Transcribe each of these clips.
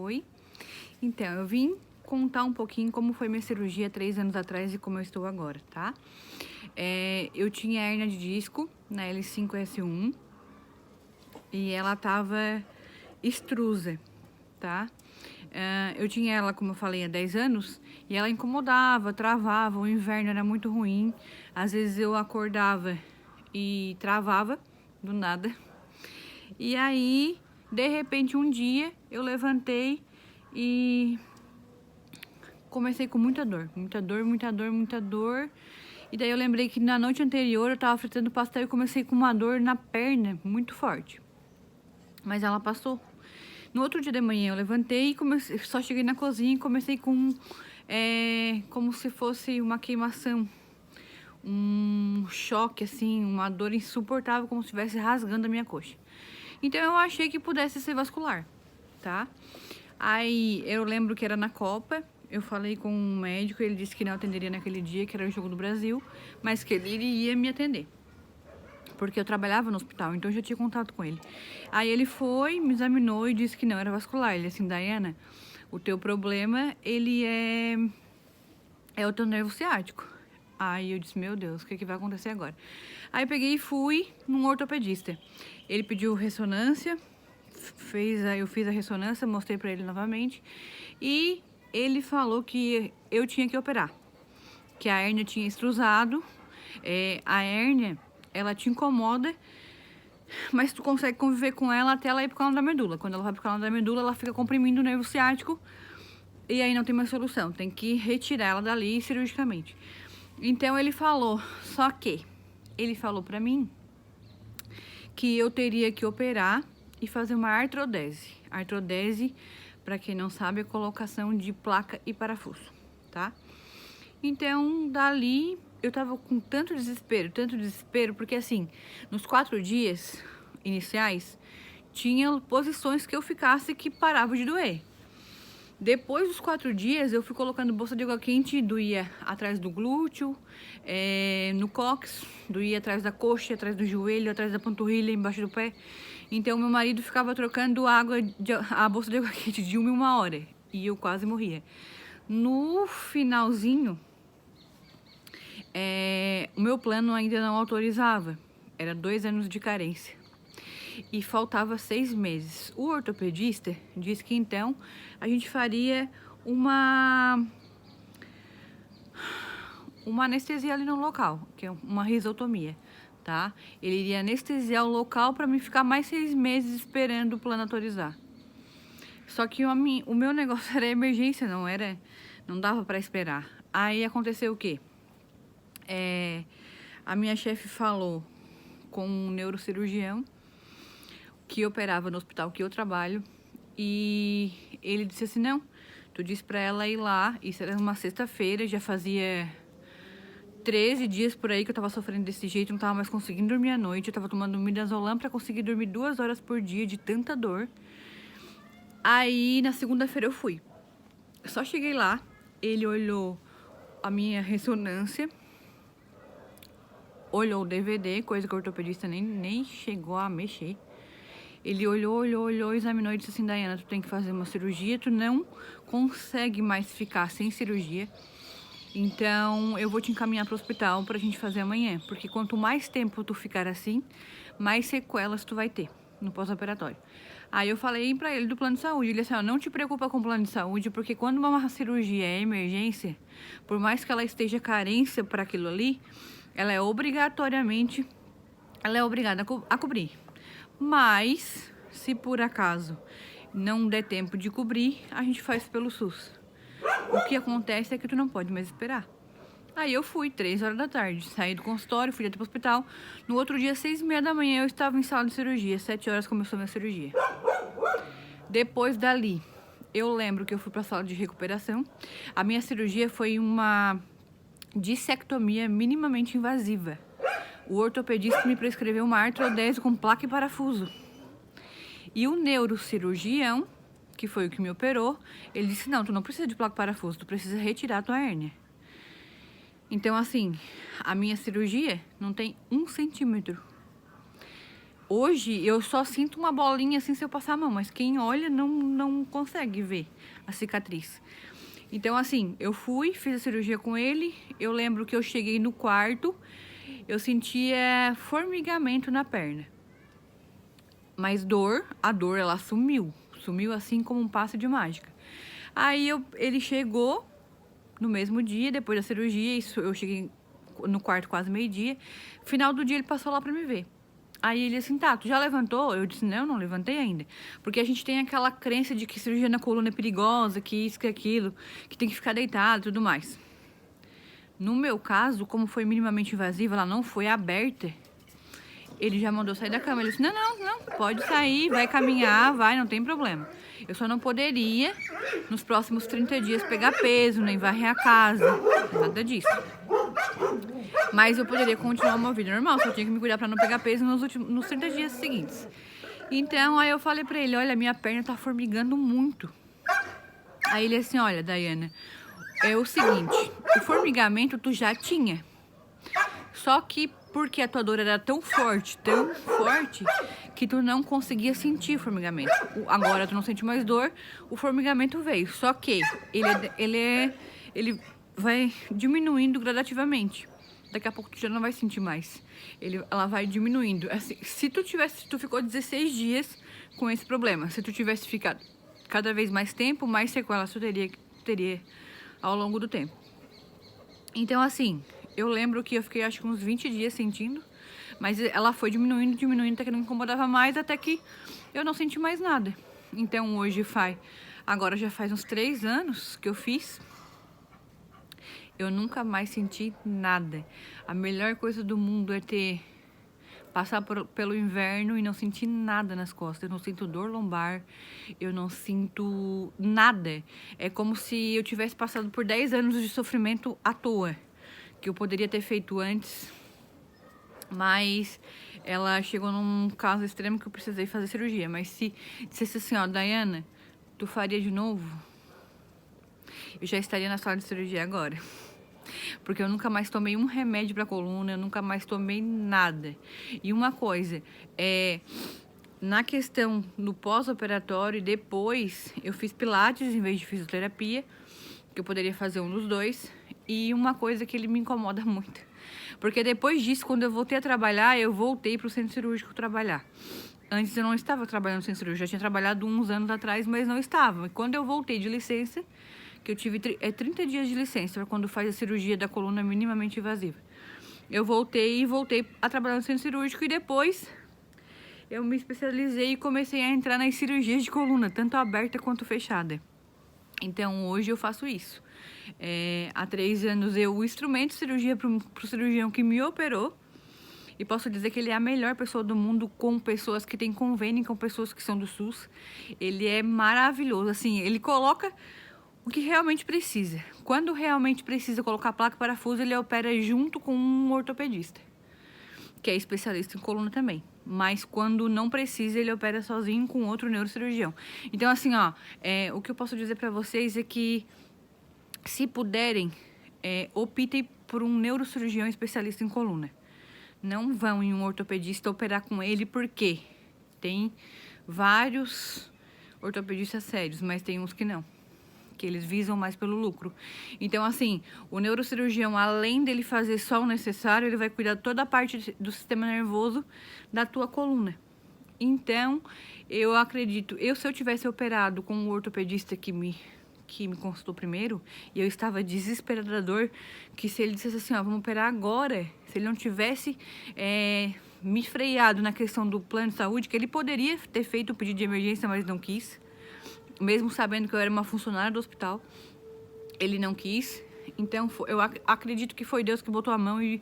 Oi. Então, eu vim contar um pouquinho como foi minha cirurgia 3 anos atrás e como eu estou agora, tá? Eu tinha hérnia de disco na L5-S1 e ela tava extrusa, tá? Eu tinha ela, como eu falei, há 10 anos e ela incomodava, travava, o inverno era muito ruim. Às vezes eu acordava e travava do nada. E aí, de repente, um dia eu levantei e comecei com muita dor, muita dor, muita dor, muita dor. E daí eu lembrei que na noite anterior eu tava fritando pastel e comecei com uma dor na perna muito forte. Mas ela passou. No outro dia de manhã eu levantei e comecei, só cheguei na cozinha e comecei com como se fosse uma queimação. Um choque, assim, uma dor insuportável, como se estivesse rasgando a minha coxa. Então eu achei que pudesse ser vascular, tá? Aí eu lembro que era na Copa, eu falei com um médico, ele disse que não atenderia naquele dia, que era o jogo do Brasil, mas que ele iria me atender. Porque eu trabalhava no hospital, então eu já tinha contato com ele. Aí ele foi, me examinou e disse que não era vascular. Ele disse assim, Daiana, o teu problema, ele é o teu nervo ciático. Aí eu disse, meu Deus, o que vai acontecer agora? Aí eu peguei e fui num ortopedista. Ele pediu ressonância, eu fiz a ressonância, mostrei pra ele novamente. E ele falou que eu tinha que operar. Que a hérnia tinha extrusado. A hérnia, ela te incomoda, mas tu consegue conviver com ela até ela ir pro canal da medula. Quando ela vai pro canal da medula, ela fica comprimindo o nervo ciático. E aí não tem mais solução, tem que retirar ela dali cirurgicamente. Então ele falou, só que ele falou pra mim que eu teria que operar e fazer uma artrodese. Artrodese, pra quem não sabe, é colocação de placa e parafuso, tá? Então, dali, eu tava com tanto desespero, porque assim, nos 4 dias iniciais, tinha posições que eu ficasse que parava de doer. Depois dos 4 dias, eu fui colocando bolsa de água quente, doía atrás do glúteo, no cóccix, doía atrás da coxa, atrás do joelho, atrás da panturrilha, embaixo do pé. Então, meu marido ficava trocando a bolsa de água quente de 1 em 1 hora, e eu quase morria. No finalzinho, o meu plano ainda não autorizava, era 2 anos de carência. E faltava 6 meses. O ortopedista disse que então a gente faria uma anestesia ali no local, que é uma risotomia, tá? Ele iria anestesiar o local para mim ficar mais 6 meses esperando o plano autorizar. Só que o meu negócio era emergência, não dava para esperar. Aí aconteceu o quê? A minha chefe falou com um neurocirurgião que operava no hospital que eu trabalho, e ele disse assim, não, tu disse pra ela ir lá, isso era uma sexta-feira, já fazia 13 dias por aí que eu tava sofrendo desse jeito, não tava mais conseguindo dormir à noite, eu tava tomando midazolam pra conseguir dormir 2 horas por dia de tanta dor. Aí, na segunda-feira eu fui. Só cheguei lá, ele olhou a minha ressonância, olhou o DVD, coisa que o ortopedista nem chegou a mexer. Ele olhou, examinou e disse assim, Daiana, tu tem que fazer uma cirurgia, tu não consegue mais ficar sem cirurgia. Então, eu vou te encaminhar para o hospital pra gente fazer amanhã. Porque quanto mais tempo tu ficar assim, mais sequelas tu vai ter no pós-operatório. Aí eu falei pra ele do plano de saúde. Ele disse assim, não te preocupa com o plano de saúde, porque quando uma cirurgia é emergência, por mais que ela esteja carência para aquilo ali, ela é obrigada a cobrir. Mas, se por acaso não der tempo de cobrir, a gente faz pelo SUS. O que acontece é que tu não pode mais esperar. Aí eu fui, 3 horas da tarde, saí do consultório, fui até pro hospital. No outro dia, 6h30 da manhã, eu estava em sala de cirurgia. 7 horas começou a minha cirurgia. Depois dali, eu lembro que eu fui pra sala de recuperação. A minha cirurgia foi uma dissectomia minimamente invasiva. O ortopedista me prescreveu uma artrodese com placa e parafuso. E o neurocirurgião, que foi o que me operou, ele disse, não, tu não precisa de placa e parafuso, tu precisa retirar a tua hérnia. Então, assim, a minha cirurgia não tem 1 centímetro. Hoje eu só sinto uma bolinha assim se eu passar a mão, mas quem olha não consegue ver a cicatriz. Então, assim, eu fui, fiz a cirurgia com ele. Eu lembro que eu cheguei no quarto, eu sentia formigamento na perna. Mas a dor ela sumiu. Sumiu assim como um passe de mágica. Aí ele chegou no mesmo dia, depois da cirurgia, eu cheguei no quarto quase meio-dia. Final do dia ele passou lá pra me ver. Aí ele assim, tá, tu já levantou? Eu disse, não levantei ainda. Porque a gente tem aquela crença de que cirurgia na coluna é perigosa, que isso, que aquilo, que tem que ficar deitado e tudo mais. No meu caso, como foi minimamente invasiva, ela não foi aberta, ele já mandou sair da cama. Ele disse, não, pode sair, vai caminhar, vai, não tem problema. Eu só não poderia, nos próximos 30 dias, pegar peso, nem varrer a casa, nada disso. Mas eu poderia continuar uma vida normal, só tinha que me cuidar pra não pegar peso nos 30 dias seguintes. Então, aí eu falei pra ele, olha, minha perna tá formigando muito. Aí ele assim, olha, Daiana, é o seguinte, o formigamento tu já tinha. Só que porque a tua dor era tão forte, que tu não conseguia sentir o formigamento. Agora tu não sente mais dor, o formigamento veio. Só que ele vai diminuindo gradativamente. Daqui a pouco tu já não vai sentir mais. Ela vai diminuindo. Assim, se tu ficou 16 dias com esse problema, se tu tivesse ficado cada vez mais tempo, mais sequelas tu teria ao longo do tempo. Então, assim, eu lembro que eu fiquei acho que uns 20 dias sentindo, mas ela foi diminuindo, até que não me incomodava mais, até que eu não senti mais nada. Então, agora já faz uns 3 anos que eu fiz. Eu nunca mais senti nada. A melhor coisa do mundo é passar pelo inverno e não sentir nada nas costas. Eu não sinto dor lombar, eu não sinto nada. É como se eu tivesse passado por 10 anos de sofrimento à toa, que eu poderia ter feito antes, mas ela chegou num caso extremo que eu precisei fazer cirurgia. Mas se dissesse assim, ó, Daiana, tu faria de novo? Eu já estaria na sala de cirurgia agora. Porque eu nunca mais tomei um remédio pra coluna, eu nunca mais tomei nada. E uma coisa, na questão do pós-operatório, depois eu fiz pilates em vez de fisioterapia, que eu poderia fazer um dos dois. E uma coisa que ele me incomoda muito, porque depois disso, quando eu voltei a trabalhar, eu voltei pro centro cirúrgico trabalhar. Antes eu não estava trabalhando no centro cirúrgico, já tinha trabalhado uns anos atrás, mas não estava. E quando eu voltei de licença, que eu tive 30 dias de licença para quando faz a cirurgia da coluna minimamente invasiva. Eu voltei a trabalhar no centro cirúrgico e depois eu me especializei e comecei a entrar nas cirurgias de coluna, tanto aberta quanto fechada. Então, hoje eu faço isso. Há 3 anos eu instrumento cirurgia pro cirurgião que me operou. E posso dizer que ele é a melhor pessoa do mundo, com pessoas que têm convênio, com pessoas que são do SUS. Ele é maravilhoso, assim, ele coloca o que realmente precisa. Quando realmente precisa colocar placa e parafuso, ele opera junto com um ortopedista, que é especialista em coluna também. Mas quando não precisa, ele opera sozinho com outro neurocirurgião. Então, assim, ó, o que eu posso dizer pra vocês é que, se puderem, optem por um neurocirurgião especialista em coluna. Não vão em um ortopedista operar com ele, porque tem vários ortopedistas sérios, mas tem uns que não, que eles visam mais pelo lucro. Então, assim, o neurocirurgião, além dele fazer só o necessário, ele vai cuidar toda a parte do sistema nervoso da tua coluna. Então, eu acredito, se eu tivesse operado com o ortopedista que me consultou primeiro, e eu estava desesperada da dor, que se ele dissesse assim, ó, vamos operar agora, se ele não tivesse me freado na questão do plano de saúde, que ele poderia ter feito o pedido de emergência, mas não quis, mesmo sabendo que eu era uma funcionária do hospital, ele não quis. Então, eu acredito que foi Deus que botou a mão e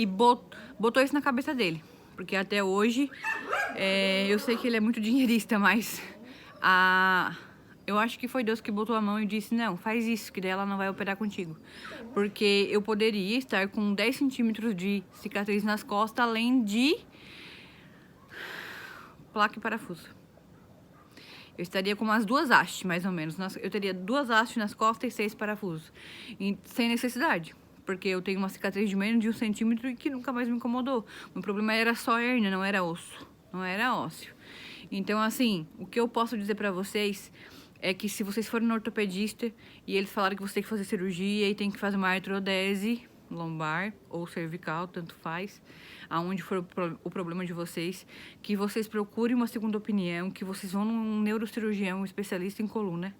botou isso na cabeça dele. Porque até hoje, eu sei que ele é muito dinheirista, mas eu acho que foi Deus que botou a mão e disse, não, faz isso, que daí ela não vai operar contigo. Porque eu poderia estar com 10 centímetros de cicatriz nas costas, além de placa e parafuso. Eu estaria com umas 2 hastes, mais ou menos. Eu teria 2 hastes nas costas e 6 parafusos. Sem necessidade. Porque eu tenho uma cicatriz de menos de 1 centímetro e que nunca mais me incomodou. O meu problema era só hérnia, não era osso. não era ósseo. Então, assim, o que eu posso dizer pra vocês é que se vocês forem no ortopedista e eles falaram que você tem que fazer cirurgia e tem que fazer uma artrodese lombar ou cervical, tanto faz, aonde for o problema de vocês, que vocês procurem uma segunda opinião, que vocês vão num neurocirurgião, um especialista em coluna,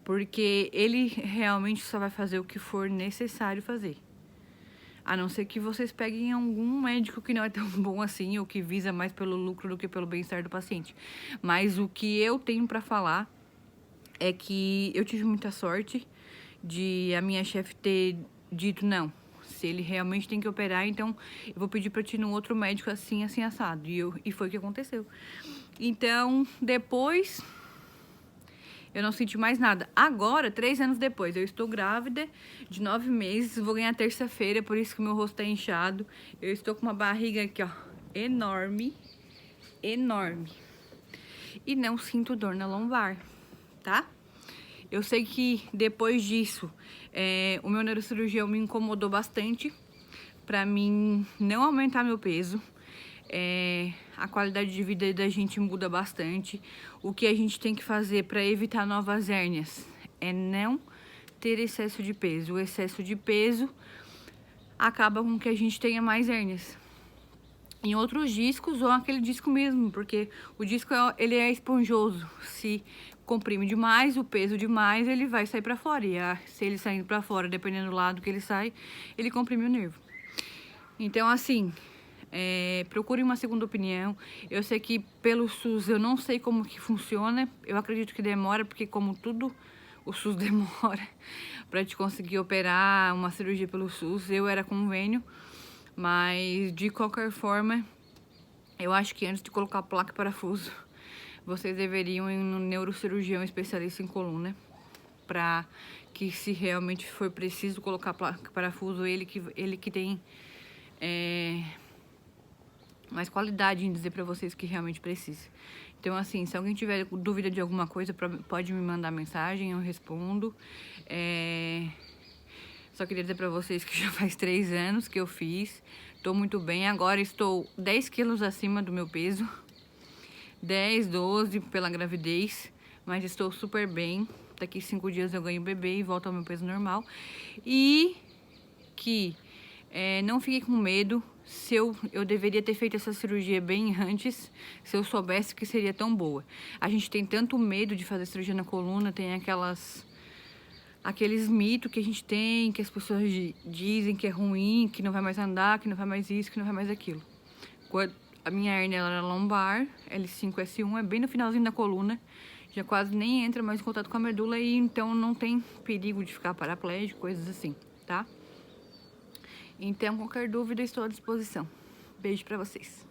porque ele realmente só vai fazer o que for necessário fazer. A não ser que vocês peguem algum médico que não é tão bom assim, ou que visa mais pelo lucro do que pelo bem-estar do paciente. Mas o que eu tenho pra falar é que eu tive muita sorte de a minha chefe ter dito, não, se ele realmente tem que operar, então eu vou pedir pra ti no outro médico assim, assim, assado. E foi o que aconteceu. Então, depois, eu não senti mais nada. Agora, 3 anos depois, eu estou grávida de 9 meses, vou ganhar terça-feira, por isso que o meu rosto tá inchado. Eu estou com uma barriga aqui, ó, enorme, enorme. E não sinto dor na lombar, tá? Eu sei que depois disso, o meu neurocirurgião me incomodou bastante pra mim não aumentar meu peso. A qualidade de vida da gente muda bastante. O que a gente tem que fazer para evitar novas hérnias é não ter excesso de peso. O excesso de peso acaba com que a gente tenha mais hérnias em outros discos ou aquele disco mesmo, porque o disco ele é esponjoso. Se comprime demais, o peso demais, ele vai sair para fora. E se ele saindo para fora, dependendo do lado que ele sai, ele comprime o nervo. Então, assim, procure uma segunda opinião. Eu sei que pelo SUS eu não sei como que funciona. Eu acredito que demora, porque como tudo o SUS demora para te conseguir operar uma cirurgia pelo SUS. Eu era convênio, mas de qualquer forma, eu acho que antes de colocar placa e parafuso, vocês deveriam ir no neurocirurgião especialista em coluna, para que se realmente for preciso colocar placa e parafuso, ele que tem mais qualidade em dizer pra vocês que realmente precisa. Então, assim, se alguém tiver dúvida de alguma coisa, pode me mandar mensagem, eu respondo. Só queria dizer pra vocês que já faz 3 anos que eu fiz. Tô muito bem. Agora estou 10 quilos acima do meu peso. 10, 12 pela gravidez. Mas estou super bem. Daqui 5 dias eu ganho bebê e volto ao meu peso normal. E que não fique com medo. Eu deveria ter feito essa cirurgia bem antes, se eu soubesse que seria tão boa. A gente tem tanto medo de fazer cirurgia na coluna, tem aqueles mitos que a gente tem, que as pessoas dizem que é ruim, que não vai mais andar, que não vai mais isso, que não vai mais aquilo. A minha hérnia era lombar, L5-S1, é bem no finalzinho da coluna, já quase nem entra mais em contato com a medula e então não tem perigo de ficar paraplégico, coisas assim, tá? Então, qualquer dúvida, estou à disposição. Beijo pra vocês.